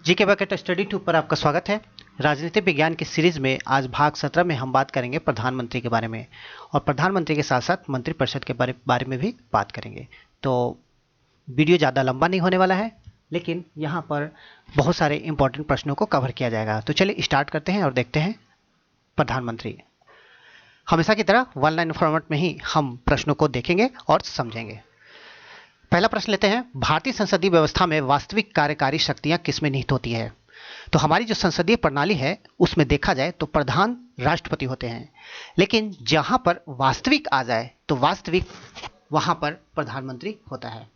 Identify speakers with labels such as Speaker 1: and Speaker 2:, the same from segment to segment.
Speaker 1: GK bucket study tube पर आपका स्वागत है। राजनीति विज्ञान की सीरीज में आज भाग 17 में हम बात करेंगे प्रधानमंत्री के बारे में, और प्रधानमंत्री के साथ साथ मंत्रिपरिषद के बारे में भी बात करेंगे। तो वीडियो ज़्यादा लंबा नहीं होने वाला है, लेकिन यहाँ पर बहुत सारे इंपॉर्टेंट प्रश्नों को कवर किया जाएगा। तो चलिए स्टार्ट करते हैं और देखते हैं प्रधानमंत्री। हमेशा की तरह वन लाइन फॉर्मेट में ही हम प्रश्नों को देखेंगे और समझेंगे। पहला प्रश्न लेते हैं, भारतीय संसदीय व्यवस्था में वास्तविक कार्यकारी शक्तियां किसमें निहित होती है? तो हमारी जो संसदीय प्रणाली है उसमें देखा जाए तो प्रधान राष्ट्रपति होते हैं, लेकिन जहां पर वास्तविक आ जाए तो वास्तविक वहां पर प्रधानमंत्री होता है।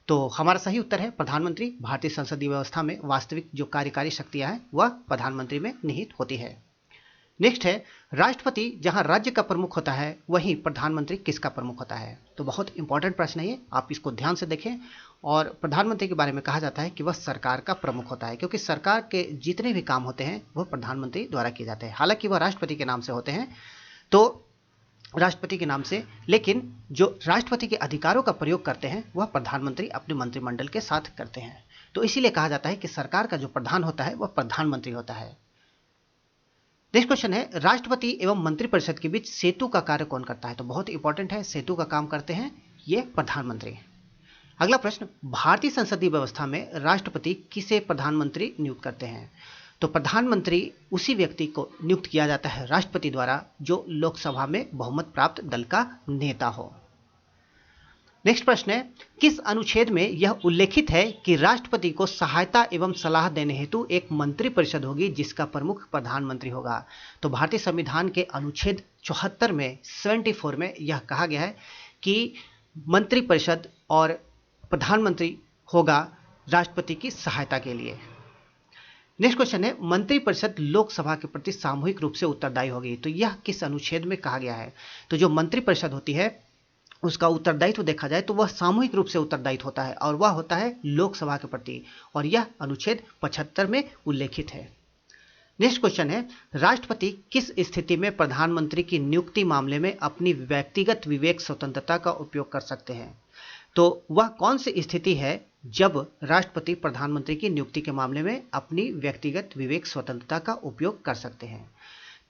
Speaker 1: तो हमारा सही उत्तर है प्रधानमंत्री। भारतीय संसदीय व्यवस्था में वास्तविक जो कार्यकारी शक्तियां हैं वह प्रधानमंत्री में निहित होती है। नेक्स्ट है, राष्ट्रपति जहां राज्य का प्रमुख होता है वहीं प्रधानमंत्री किसका प्रमुख होता है? तो बहुत इंपॉर्टेंट प्रश्न है ये, आप इसको ध्यान से देखें। और प्रधानमंत्री के बारे में कहा जाता है कि वह सरकार का प्रमुख होता है, क्योंकि सरकार के जितने भी काम होते हैं वह प्रधानमंत्री द्वारा किए जाते हैं। हालांकि वह राष्ट्रपति के नाम से होते हैं, तो राष्ट्रपति के नाम से, लेकिन जो राष्ट्रपति के अधिकारों का प्रयोग करते हैं वह प्रधानमंत्री अपने मंत्रिमंडल के साथ करते हैं। तो इसीलिए कहा जाता है कि सरकार का जो प्रधान होता है वह प्रधानमंत्री होता है। नेक्स्ट क्वेश्चन है, राष्ट्रपति एवं मंत्रिपरिषद के बीच सेतु का कार्य कौन करता है? तो बहुत इंपॉर्टेंट है, सेतु का काम करते हैं ये प्रधानमंत्री। अगला प्रश्न, भारतीय संसदीय व्यवस्था में राष्ट्रपति किसे प्रधानमंत्री नियुक्त करते हैं? तो प्रधानमंत्री उसी व्यक्ति को नियुक्त किया जाता है राष्ट्रपति द्वारा जो लोकसभा में बहुमत प्राप्त दल का नेता हो। नेक्स्ट प्रश्न है, किस अनुच्छेद में यह उल्लेखित है कि राष्ट्रपति को सहायता एवं सलाह देने हेतु एक मंत्रिपरिषद होगी जिसका प्रमुख प्रधानमंत्री होगा? तो भारतीय संविधान के अनुच्छेद 74 में 74 में यह कहा गया है कि मंत्रिपरिषद और प्रधानमंत्री होगा राष्ट्रपति की सहायता के लिए। नेक्स्ट क्वेश्चन है, मंत्रिपरिषद लोकसभा के प्रति सामूहिक रूप से उत्तरदायी होगी। तो यह किस अनुच्छेद में कहा गया है? तो जो मंत्रिपरिषद होती है उसका उत्तरदायित्व देखा जाए तो वह सामूहिक रूप से उत्तरदायित्व होता है, और वह होता है लोकसभा के प्रति, और यह अनुच्छेद 75 में उल्लेखित है। नेक्स्ट क्वेश्चन है, राष्ट्रपति किस स्थिति में प्रधानमंत्री की नियुक्ति मामले में अपनी व्यक्तिगत विवेक स्वतंत्रता का उपयोग कर सकते हैं? तो वह कौन सी स्थिति है जब राष्ट्रपति प्रधानमंत्री की नियुक्ति के मामले में अपनी व्यक्तिगत विवेक स्वतंत्रता का उपयोग कर सकते हैं?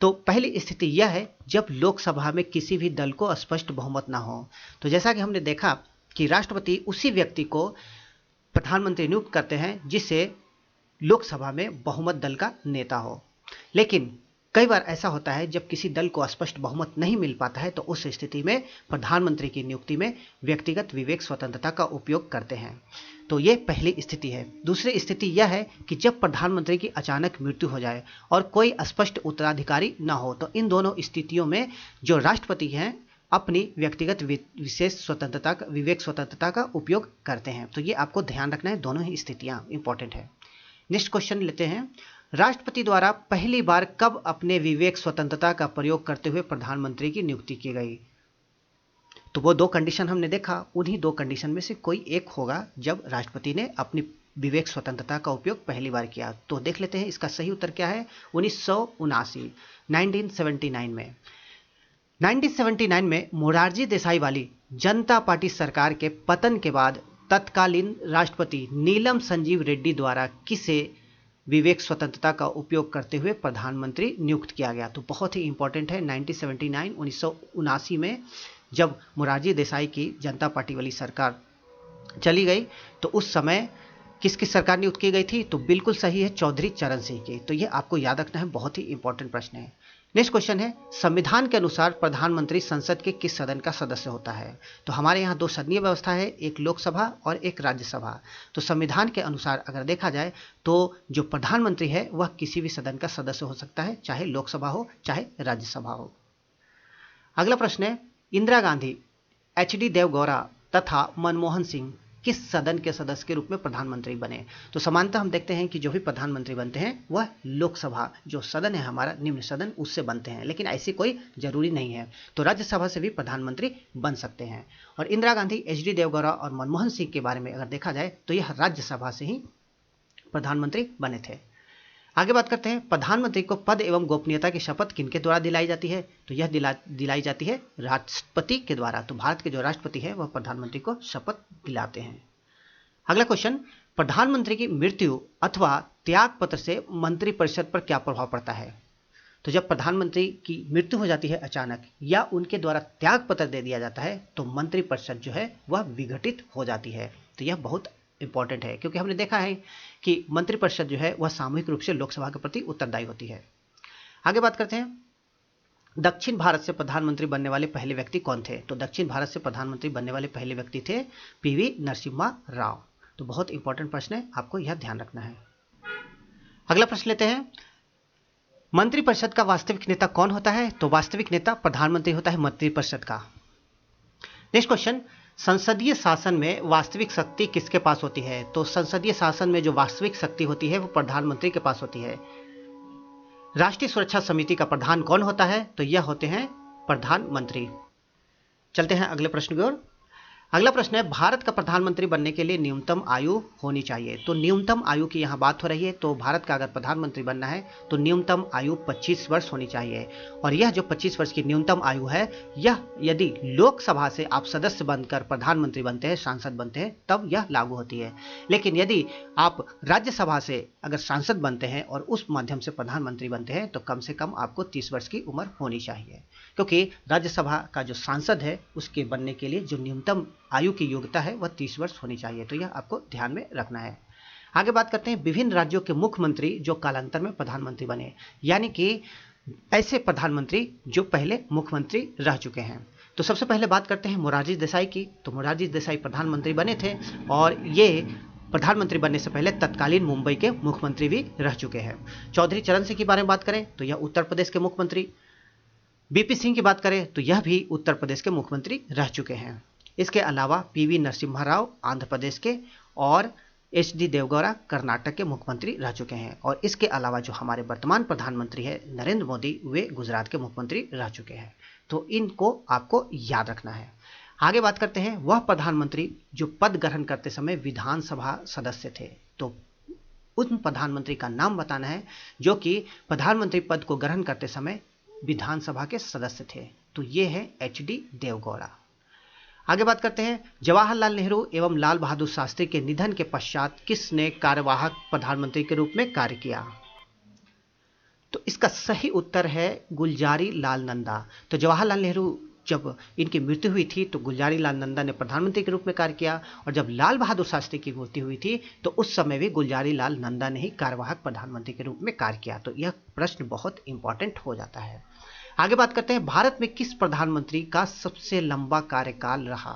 Speaker 1: तो पहली स्थिति यह है जब लोकसभा में किसी भी दल को स्पष्ट बहुमत ना हो। तो जैसा कि हमने देखा कि राष्ट्रपति उसी व्यक्ति को प्रधानमंत्री नियुक्त करते हैं जिससे लोकसभा में बहुमत दल का नेता हो, लेकिन कई बार ऐसा होता है जब किसी दल को स्पष्ट बहुमत नहीं मिल पाता है तो उस स्थिति में प्रधानमंत्री की नियुक्ति में व्यक्तिगत विवेक स्वतंत्रता का उपयोग करते हैं। तो ये पहली स्थिति है। दूसरी स्थिति यह है कि जब प्रधानमंत्री की अचानक मृत्यु हो जाए और कोई स्पष्ट उत्तराधिकारी न हो, तो इन दोनों स्थितियों में जो राष्ट्रपति हैं अपनी व्यक्तिगत विशेष स्वतंत्रता विवेक स्वतंत्रता का उपयोग करते हैं। तो ये आपको ध्यान रखना है, दोनों ही स्थितियां इंपॉर्टेंट है। नेक्स्ट क्वेश्चन लेते हैं, राष्ट्रपति द्वारा पहली बार कब अपने विवेक स्वतंत्रता का प्रयोग करते हुए प्रधानमंत्री की नियुक्ति की गई? तो वो दो कंडीशन हमने देखा, उन्हीं दो कंडीशन में से कोई एक होगा जब राष्ट्रपति ने अपनी विवेक स्वतंत्रता का उपयोग पहली बार किया। तो देख लेते हैं इसका सही उत्तर क्या है। 1979 में 1979 में मोरारजी देसाई वाली जनता पार्टी सरकार के पतन के बाद तत्कालीन राष्ट्रपति नीलम संजीव रेड्डी द्वारा किसे विवेक स्वतंत्रता का उपयोग करते हुए प्रधानमंत्री नियुक्त किया गया? तो बहुत ही इंपॉर्टेंट है। 1979 में जब मोरारजी देसाई की जनता पार्टी वाली सरकार चली गई तो उस समय किसकी सरकार नियुक्त की गई थी? तो बिल्कुल सही है, चौधरी चरण सिंह की। तो यह आपको याद रखना है, बहुत ही इंपॉर्टेंट प्रश्न है। नेक्स्ट क्वेश्चन है, संविधान के अनुसार प्रधानमंत्री संसद के किस सदन का सदस्य होता है? तो हमारे यहाँ दो सदनीय व्यवस्था है, एक लोकसभा और एक राज्यसभा। तो संविधान के अनुसार अगर देखा जाए तो जो प्रधानमंत्री है वह किसी भी सदन का सदस्य हो सकता है, चाहे लोकसभा हो चाहे राज्यसभा हो। अगला प्रश्न है, इंदिरा गांधी, HD देवगौड़ा तथा मनमोहन सिंह किस सदन के सदस्य के रूप में प्रधानमंत्री बने? तो सामान्यतः हम देखते हैं कि जो भी प्रधानमंत्री बनते हैं वह लोकसभा जो सदन है हमारा निम्न सदन उससे बनते हैं, लेकिन ऐसी कोई जरूरी नहीं है। तो राज्यसभा से भी प्रधानमंत्री बन सकते हैं। और इंदिरा गांधी, HD देवगौड़ा और मनमोहन सिंह के बारे में अगर देखा जाए तो यह राज्यसभा से ही प्रधानमंत्री बने थे। आगे बात करते हैं, प्रधानमंत्री को पद एवं गोपनीयता की शपथ किनके द्वारा दिलाई जाती है? तो यह दिलाई जाती है राष्ट्रपति के द्वारा। तो भारत के जो राष्ट्रपति है वह प्रधानमंत्री को शपथ दिलाते हैं। अगला क्वेश्चन, प्रधानमंत्री की मृत्यु अथवा त्याग पत्र से मंत्रिपरिषद पर क्या प्रभाव पड़ता है? तो जब प्रधानमंत्री की मृत्यु हो जाती है अचानक या उनके द्वारा त्याग पत्र दे दिया जाता है तो मंत्रिपरिषद जो है वह विघटित हो जाती है। तो यह बहुत इंपॉर्टेंट है क्योंकि हमने देखा है कि मंत्रिपरिषद जो है वह सामूहिक रूप से लोकसभा के प्रति उत्तरदायी होती है। आगे बात करते हैं, दक्षिण भारत से प्रधानमंत्री बनने वाले पहले व्यक्ति कौन थे? तो दक्षिण भारत से प्रधानमंत्री बनने वाले पहले व्यक्ति थे पीवी नरसिम्हा राव। तो बहुत इंपॉर्टेंट प्रश्न है, आपको यह ध्यान रखना है। अगला प्रश्न लेते हैं, मंत्रिपरिषद का वास्तविक नेता कौन होता है? तो वास्तविक नेता प्रधानमंत्री होता है मंत्रिपरिषद का। नेक्स्ट क्वेश्चन, संसदीय शासन में वास्तविक शक्ति किसके पास होती है? तो संसदीय शासन में जो वास्तविक शक्ति होती है वो प्रधानमंत्री के पास होती है। राष्ट्रीय सुरक्षा समिति का प्रधान कौन होता है? तो यह होते हैं प्रधानमंत्री। चलते हैं अगले प्रश्न की ओर। अगला प्रश्न है, भारत का प्रधानमंत्री बनने के लिए न्यूनतम आयु होनी चाहिए। तो न्यूनतम आयु की यहाँ बात हो रही है। तो भारत का अगर प्रधानमंत्री बनना है तो न्यूनतम आयु 25 वर्ष होनी चाहिए। और यह जो 25 वर्ष की न्यूनतम आयु है, यह यदि लोकसभा से आप सदस्य बनकर प्रधानमंत्री बनते हैं, सांसद बनते हैं, तब यह लागू होती है। लेकिन यदि आप राज्यसभा से अगर सांसद बनते हैं और उस माध्यम से प्रधानमंत्री बनते हैं तो कम से कम आपको 30 वर्ष की उम्र होनी चाहिए, क्योंकि राज्यसभा का जो सांसद है उसके बनने के लिए जो न्यूनतम आयु की योग्यता है वह 30 वर्ष होनी चाहिए। तो यह आपको ध्यान में रखना है। आगे बात करते हैं, विभिन्न राज्यों के मुख्यमंत्री जो कालांतर में प्रधानमंत्री बने, यानी कि ऐसे प्रधानमंत्री जो पहले मुख्यमंत्री रह चुके हैं। तो सबसे पहले बात करते हैं मोरारजी देसाई की। तो मोरारजी देसाई प्रधानमंत्री बने थे और ये प्रधानमंत्री बनने से पहले तत्कालीन मुंबई के मुख्यमंत्री भी रह चुके हैं। चौधरी चरण सिंह के बारे में बात करें तो यह उत्तर प्रदेश के मुख्यमंत्री। बीपी सिंह की बात करें तो यह भी उत्तर प्रदेश के मुख्यमंत्री रह चुके हैं। इसके अलावा पीवी नरसिम्हा राव आंध्र प्रदेश के और एचडी देवगौड़ा कर्नाटक के मुख्यमंत्री रह चुके हैं। और इसके अलावा जो हमारे वर्तमान प्रधानमंत्री है नरेंद्र मोदी, वे गुजरात के मुख्यमंत्री रह चुके हैं। तो इनको आपको याद रखना है। आगे बात करते हैं, वह प्रधानमंत्री जो पद ग्रहण करते समय विधानसभा सदस्य थे। तो उन प्रधानमंत्री का नाम बताना है जो कि प्रधानमंत्री पद को ग्रहण करते समय विधानसभा के सदस्य थे। तो ये है एचडी देवगौड़ा। आगे बात करते हैं, जवाहरलाल नेहरू एवं लाल बहादुर शास्त्री के निधन के पश्चात किसने कार्यवाहक प्रधानमंत्री के रूप में कार्य किया? तो इसका सही उत्तर है गुलजारी लाल नंदा। तो जवाहरलाल नेहरू जब इनकी मृत्यु हुई थी तो गुलजारी लाल नंदा ने प्रधानमंत्री के रूप में कार्य किया, और जब लाल बहादुर शास्त्री की मृत्यु हुई थी तो उस समय भी गुलजारी लाल नंदा ने ही कार्यवाहक प्रधानमंत्री के रूप में कार्य किया। तो यह प्रश्न बहुत इंपॉर्टेंट हो जाता है। आगे बात करते हैं, भारत में किस प्रधानमंत्री का सबसे लंबा कार्यकाल रहा?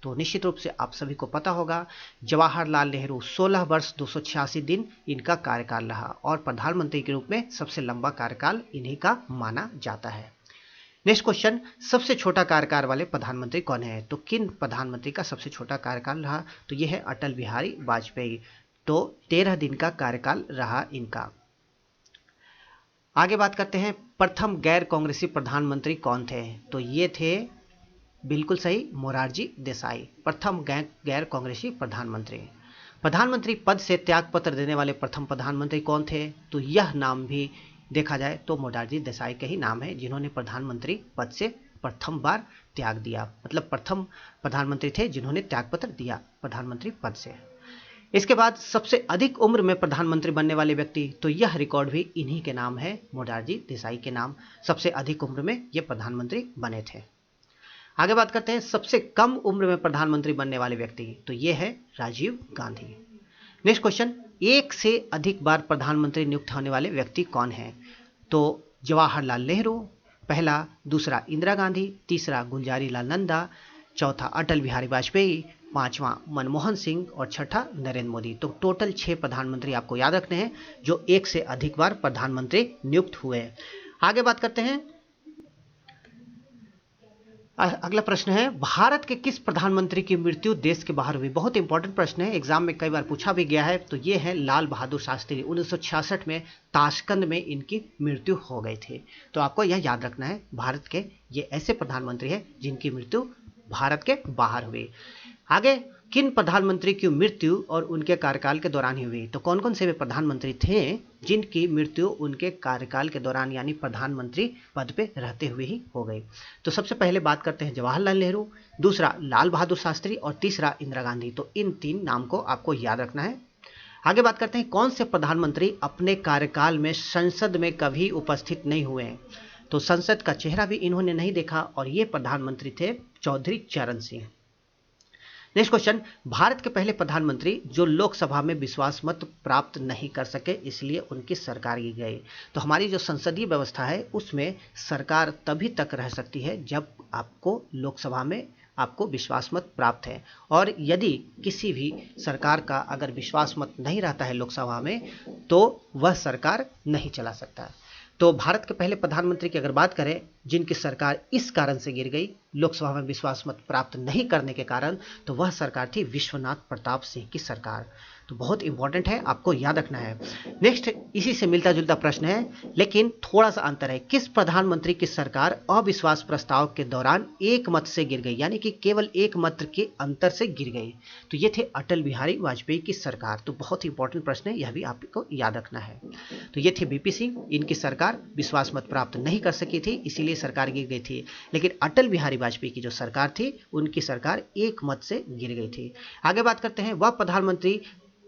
Speaker 1: तो निश्चित रूप से आप सभी को पता होगा, जवाहरलाल नेहरू 16 वर्ष 286 दिन इनका कार्यकाल रहा और प्रधानमंत्री के रूप में सबसे लंबा कार्यकाल इन्हीं का माना जाता है। नेक्स्ट क्वेश्चन, सबसे छोटा कार्यकाल वाले प्रधानमंत्री कौन है? तो किन प्रधानमंत्री का सबसे छोटा कार्यकाल रहा? तो यह है अटल बिहारी वाजपेयी। तो 13 दिन का कार्यकाल रहा इनका। आगे बात करते हैं, प्रथम गैर कांग्रेसी प्रधानमंत्री कौन थे? तो ये थे बिल्कुल सही मोरारजी देसाई, प्रथम गैर कांग्रेसी प्रधानमंत्री। प्रधानमंत्री पद से त्यागपत्र देने वाले प्रथम प्रधानमंत्री कौन थे? तो यह नाम भी देखा जाए तो मोरारजी देसाई के ही नाम है जिन्होंने प्रधानमंत्री पद से प्रथम बार त्याग दिया, मतलब प्रथम प्रधानमंत्री थे जिन्होंने त्यागपत्र दिया प्रधानमंत्री पद से। इसके बाद सबसे अधिक उम्र में प्रधानमंत्री बनने वाले व्यक्ति, तो यह रिकॉर्ड भी इन्हीं के नाम है, मोरारजी देसाई के नाम सबसे अधिक उम्र में ये प्रधानमंत्री बने थे। आगे बात करते हैं, सबसे कम उम्र में प्रधानमंत्री बनने वाले व्यक्ति, तो ये है राजीव गांधी। नेक्स्ट क्वेश्चन, एक से अधिक बार प्रधानमंत्री नियुक्त होने वाले व्यक्ति कौन है? तो जवाहरलाल नेहरू पहला, दूसरा इंदिरा गांधी, तीसरा गुलजारी लाल नंदा, चौथा अटल बिहारी वाजपेयी, पांचवा मनमोहन सिंह और छठा नरेंद्र मोदी। तो टोटल 6 प्रधानमंत्री आपको याद रखने हैं जो एक से अधिक बार प्रधानमंत्री नियुक्त हुए। आगे बात करते हैं, अगला प्रश्न है, भारत के किस प्रधानमंत्री की मृत्यु देश के बाहर हुई? बहुत इंपॉर्टेंट प्रश्न है, एग्जाम में कई बार पूछा भी गया है। तो ये है लाल बहादुर शास्त्री, 1966 में ताशकंद में इनकी मृत्यु हो गई थी। तो आपको यह याद रखना है, भारत के ये ऐसे प्रधानमंत्री हैं जिनकी मृत्यु भारत के बाहर हुई। आगे, किन प्रधानमंत्री की मृत्यु और उनके कार्यकाल के दौरान ही हुई? तो कौन कौन से वे प्रधानमंत्री थे जिनकी मृत्यु उनके कार्यकाल के दौरान यानी प्रधानमंत्री पद पे रहते हुए ही हो गई? तो सबसे पहले बात करते हैं जवाहरलाल नेहरू, दूसरा लाल बहादुर शास्त्री और तीसरा इंदिरा गांधी। तो इन 3 नाम को आपको याद रखना है। आगे बात करते हैं कौन से प्रधानमंत्री अपने कार्यकाल में संसद में कभी उपस्थित नहीं हुए हैं। तो संसद का चेहरा भी इन्होंने नहीं देखा और ये प्रधानमंत्री थे चौधरी चरण सिंह। नेक्स्ट क्वेश्चन, भारत के पहले प्रधानमंत्री जो लोकसभा में विश्वास मत प्राप्त नहीं कर सके इसलिए उनकी सरकार गिर गई। तो हमारी जो संसदीय व्यवस्था है उसमें सरकार तभी तक रह सकती है जब आपको लोकसभा में आपको विश्वास मत प्राप्त है, और यदि किसी भी सरकार का अगर विश्वास मत नहीं रहता है लोकसभा में तो वह सरकार नहीं चला सकता। तो भारत के पहले प्रधानमंत्री की अगर बात करें जिनकी सरकार इस कारण से गिर गई, लोकसभा में विश्वास मत प्राप्त नहीं करने के कारण, तो वह सरकार थी विश्वनाथ प्रताप सिंह की सरकार। तो बहुत इंपॉर्टेंट है, आपको याद रखना है। नेक्स्ट इसी से मिलता जुलता प्रश्न है लेकिन थोड़ा सा अंतर है, किस प्रधानमंत्री की सरकार अविश्वास प्रस्ताव के दौरान एक मत से गिर गई, यानी कि केवल एक मत के अंतर से गिर गई। तो ये थे अटल बिहारी वाजपेयी की सरकार। तो बहुत ही इंपॉर्टेंट प्रश्न है, यह भी आपको याद रखना है। तो ये थे बीपी सिंह, इनकी सरकार विश्वास मत प्राप्त नहीं कर सकी थी इसीलिए सरकार गिर गई थी। लेकिन अटल बिहारी वाजपेयी की जो सरकार थी उनकी सरकार एक मत से गिर गई थी। आगे बात करते हैं वह प्रधानमंत्री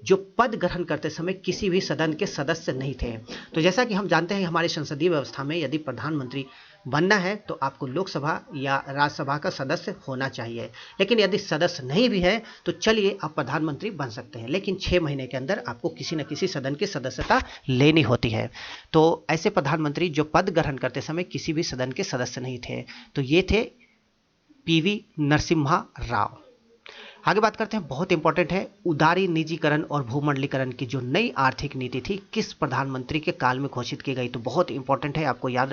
Speaker 1: जो पद ग्रहण करते समय किसी भी सदन के सदस्य नहीं थे। तो जैसा कि हम जानते हैं हमारी संसदीय व्यवस्था में यदि प्रधानमंत्री बनना है तो आपको लोकसभा या राज्यसभा का सदस्य होना चाहिए, लेकिन यदि सदस्य नहीं भी है तो चलिए आप प्रधानमंत्री बन सकते हैं, लेकिन 6 महीने के अंदर आपको किसी न किसी सदन की सदस्यता लेनी होती है। तो ऐसे प्रधानमंत्री जो पद ग्रहण करते समय किसी भी सदन के सदस्य नहीं थे, तो ये थे पीवी नरसिम्हा राव। आगे बात करते हैं, बहुत इंपॉर्टेंट है, उदारी निजीकरण और भूमंडलीकरण की जो नई आर्थिक नीति थी किस प्रधानमंत्री के काल में घोषित की गई। तो बहुत इंपॉर्टेंट है, आपको याद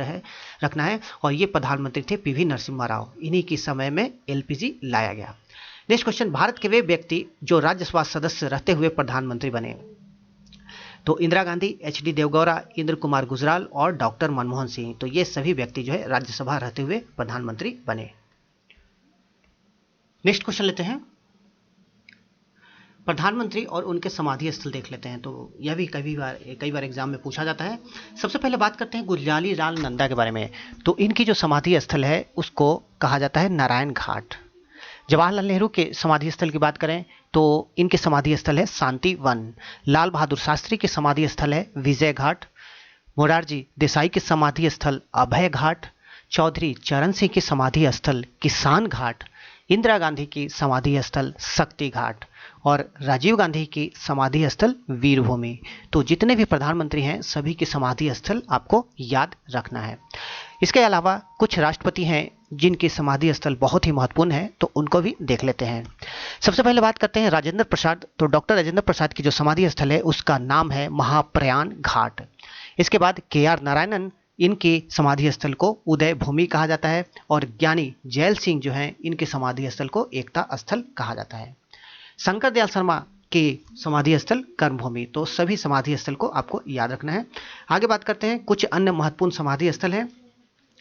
Speaker 1: रखना है, और ये प्रधानमंत्री थे पीवी नरसिम्हा राव। इन्हीं के समय में एलपीजी लाया गया। नेक्स्ट क्वेश्चन, भारत के वे व्यक्ति जो राज्यसभा सदस्य रहते हुए प्रधानमंत्री बने। तो इंदिरा गांधी, एचडी देवगौड़ा, इंद्र कुमार गुजराल और डॉक्टर मनमोहन सिंह। तो ये सभी व्यक्ति जो है राज्यसभा रहते हुए प्रधानमंत्री बने। नेक्स्ट क्वेश्चन लेते हैं, प्रधानमंत्री और उनके समाधि स्थल देख लेते हैं। तो यह भी कई बार एग्जाम में पूछा जाता है। सबसे पहले बात करते हैं गुलजारी लाल नंदा के बारे में। तो इनकी जो समाधि स्थल है उसको कहा जाता है नारायण घाट। जवाहरलाल नेहरू के समाधि स्थल की बात करें तो इनके समाधि स्थल है शांति वन। लाल बहादुर शास्त्री के समाधि स्थल है विजय घाट। मोरारजी देसाई के समाधि स्थल अभय घाट। चौधरी चरण सिंह की समाधि स्थल किसान घाट। इंदिरा गांधी की समाधि स्थल शक्ति घाट और राजीव गांधी की समाधि स्थल वीरभूमि। तो जितने भी प्रधानमंत्री हैं सभी की समाधि स्थल आपको याद रखना है। इसके अलावा कुछ राष्ट्रपति हैं जिनकी समाधि स्थल बहुत ही महत्वपूर्ण है, तो उनको भी देख लेते हैं। सबसे पहले बात करते हैं राजेंद्र प्रसाद। तो डॉक्टर राजेंद्र प्रसाद की जो समाधि स्थल है उसका नाम है महाप्रयाण घाट। इसके बाद KR नारायणन, इनकी समाधि स्थल को उदय भूमि कहा जाता है, और ज्ञानी जैल सिंह जो हैं इनके समाधि स्थल को एकता स्थल कहा जाता है। शंकर दयाल शर्मा की समाधि स्थल कर्मभूमि। तो सभी समाधि स्थल को आपको याद रखना है। आगे बात करते हैं कुछ अन्य महत्वपूर्ण समाधि स्थल हैं,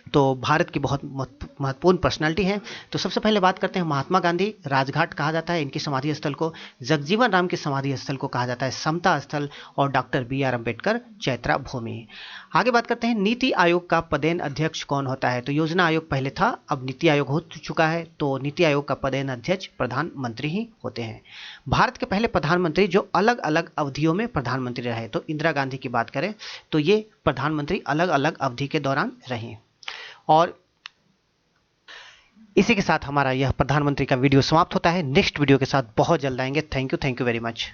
Speaker 1: तो भारत की बहुत महत्वपूर्ण पर्सनालिटी हैं। तो सबसे पहले बात करते हैं महात्मा गांधी, राजघाट कहा जाता है इनकी समाधि स्थल को। जगजीवन राम की समाधि स्थल को कहा जाता है समता स्थल, और डॉक्टर BR अम्बेडकर चैत्रा भूमि। आगे बात करते हैं नीति आयोग का पदेन अध्यक्ष कौन होता है। तो योजना आयोग पहले था, अब नीति आयोग हो चुका है, तो नीति आयोग का पदेन अध्यक्ष प्रधानमंत्री ही होते हैं। भारत के पहले प्रधानमंत्री जो अलग अलग अवधियों में प्रधानमंत्री रहे, तो इंदिरा गांधी की बात करें तो ये प्रधानमंत्री अलग अलग अवधि के दौरान रहे। और इसी के साथ हमारा यह प्रधानमंत्री का वीडियो समाप्त होता है। नेक्स्ट वीडियो के साथ बहुत जल्द आएंगे। Thank you very much.